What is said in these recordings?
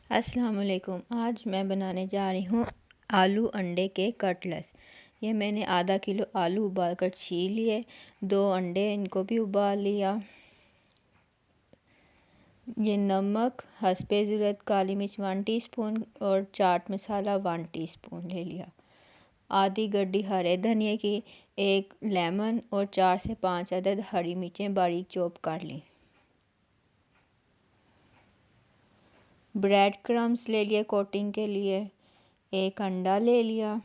अस्सलाम वालेकुम। आज मैं बनाने जा रही हूँ आलू अंडे के कटलेट्स। ये मैंने आधा किलो आलू उबाल कर छील लिए, 2 अंडे इनको भी उबाल लिया। ये नमक हस्बे ज़रूरत, काली मिर्च 1 टीस्पून और चाट मसाला 1 टीस्पून ले लिया। आधी गड्डी हरे धनिए की, 1 लेमन और 4 से 5 अदद हरी मिर्चें बारीक चॉप कर ली। ब्रेड क्रम्स ले लिए कोटिंग के लिए, 1 अंडा ले लिया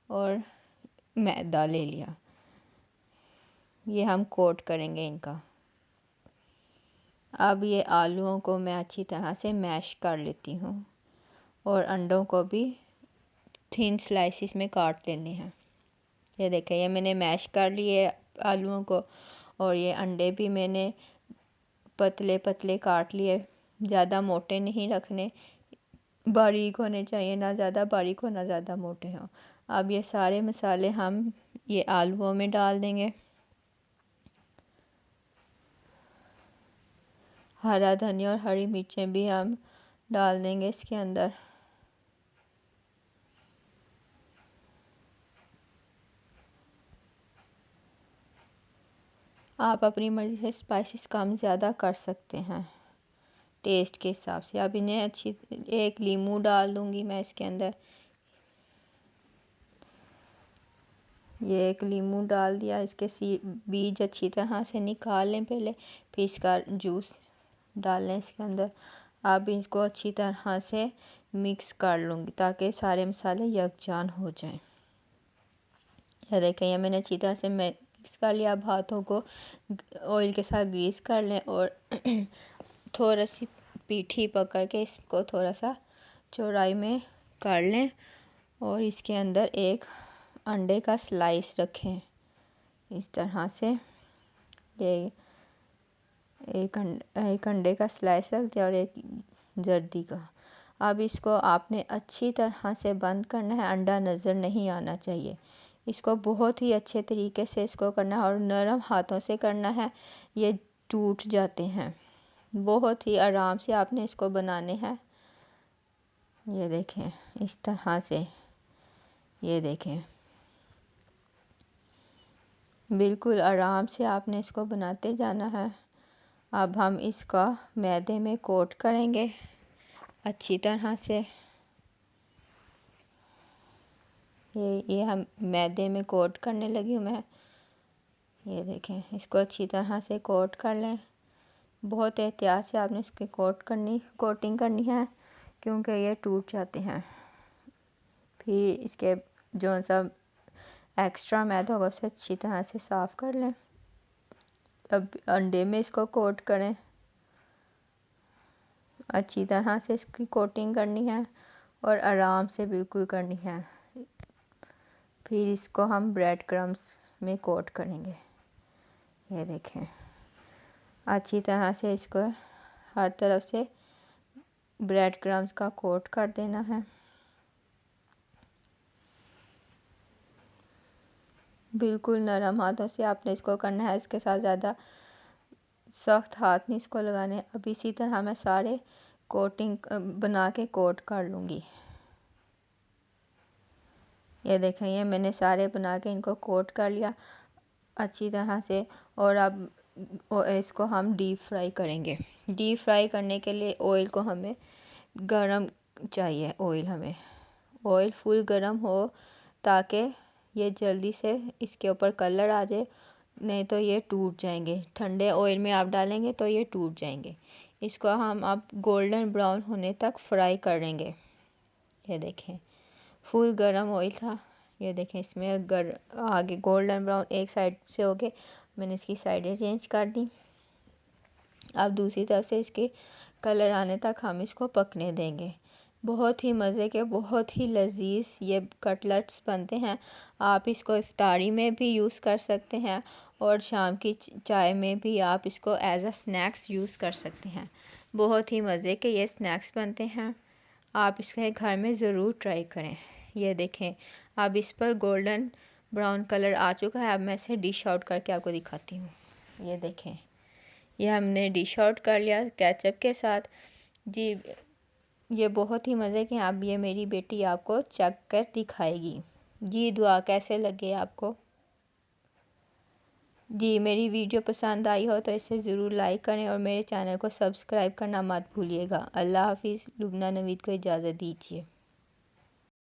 और मैदा ले लिया। ये हम कोट करेंगे इनका। अब ये आलूओं को मैं अच्छी तरह से मैश कर लेती हूँ और अंडों को भी थिन स्लाइसिस में काट लेने हैं। ये देखें, ये मैंने मैश कर लिए आलूओं को और ये अंडे भी मैंने पतले पतले काट लिए। ज़्यादा मोटे नहीं रखने, बारीक होने चाहिए, ना ज़्यादा बारीक हो ना ज़्यादा मोटे हों। अब ये सारे मसाले हम ये आलूओं में डाल देंगे। हरा धनिया और हरी मिर्चें भी हम डाल देंगे इसके अंदर। आप अपनी मर्ज़ी से स्पाइसेस कम ज़्यादा कर सकते हैं टेस्ट के हिसाब से। अब इन्हें अच्छी 1 लीमू डाल दूंगी मैं इसके अंदर। ये 1 लीमू डाल दिया। इसके बीज अच्छी तरह से निकाल लें पहले, फिर इसका जूस डाल लें इसके अंदर। अब इसको अच्छी तरह से मिक्स कर लूँगी ताकि सारे मसाले यकजान हो जाएं। यह देखें, ये मैंने अच्छी तरह से मिक्स कर लिया। अब हाथों को ऑयल के साथ ग्रीस कर लें और थोड़ा सी पीठी पकड़ के इसको थोड़ा सा चौड़ाई में कर लें और इसके अंदर 1 अंडे का स्लाइस रखें इस तरह से। ये एक अंडे का स्लाइस रख दिया और 1 जर्दी का। अब इसको आपने अच्छी तरह से बंद करना है, अंडा नज़र नहीं आना चाहिए। इसको बहुत ही अच्छे तरीके से इसको करना है और नरम हाथों से करना है, ये टूट जाते हैं। बहुत ही आराम से आपने इसको बनाने हैं। ये देखें इस तरह से, ये देखें बिल्कुल आराम से आपने इसको बनाते जाना है। अब हम इसका मैदे में कोट करेंगे अच्छी तरह से। ये हम मैदे में कोट करने लगी हूँ मैं। ये देखें, इसको अच्छी तरह से कोट कर लें। बहुत एहतियात से आपने इसकी कोटिंग करनी है क्योंकि ये टूट जाते हैं। फिर इसके जो सा एक्स्ट्रा मैदा होगा उसे अच्छी तरह से साफ़ कर लें। अब अंडे में इसको कोट करें, अच्छी तरह से इसकी कोटिंग करनी है और आराम से बिल्कुल करनी है। फिर इसको हम ब्रेड क्रम्स में कोट करेंगे। ये देखें, अच्छी तरह से इसको हर तरफ से ब्रेड क्रम्स का कोट कर देना है। बिल्कुल नरम हाथों से आपने इसको करना है, इसके साथ ज़्यादा सख्त हाथ नहीं इसको लगाने। अब इसी तरह मैं सारे कोटिंग बना के कोट कर लूँगी। ये देखें, ये मैंने सारे बना के इनको कोट कर लिया अच्छी तरह से। और अब इसको हम डीप फ्राई करेंगे। डीप फ्राई करने के लिए ऑयल को हमें गरम चाहिए। ऑयल फुल गरम हो ताकि ये जल्दी से इसके ऊपर कलर आ जाए, नहीं तो ये टूट जाएंगे। ठंडे ऑयल में आप डालेंगे तो ये टूट जाएंगे। इसको हम अब गोल्डन ब्राउन होने तक फ्राई करेंगे। ये देखें, फुल गरम ऑयल था। ये देखें, इसमें आगे गोल्डन ब्राउन एक साइड से हो गए, मैंने इसकी साइडें चेंज कर दी। अब दूसरी तरफ से इसके कलर आने तक हम इसको पकने देंगे। बहुत ही मज़े के, बहुत ही लजीज ये कटलेट्स बनते हैं। आप इसको इफ्तारी में भी यूज़ कर सकते हैं और शाम की चाय में भी आप इसको एज अ स्नैक्स यूज़ कर सकते हैं। बहुत ही मज़े के ये स्नैक्स बनते हैं, आप इसके घर में ज़रूर ट्राई करें। ये देखें, अब इस पर गोल्डन ब्राउन कलर आ चुका है। अब मैं इसे डिश आउट करके आपको दिखाती हूँ। ये देखें, ये हमने डिश आउट कर लिया केचप के साथ। जी ये बहुत ही मज़े के। अब ये मेरी बेटी आपको चख कर दिखाएगी। जी दुआ कैसे लगे आपको? जी मेरी वीडियो पसंद आई हो तो इसे ज़रूर लाइक करें और मेरे चैनल को सब्सक्राइब करना मत भूलिएगा। अल्लाह हाफिज़। लुबना नवीद को इजाज़त दीजिए।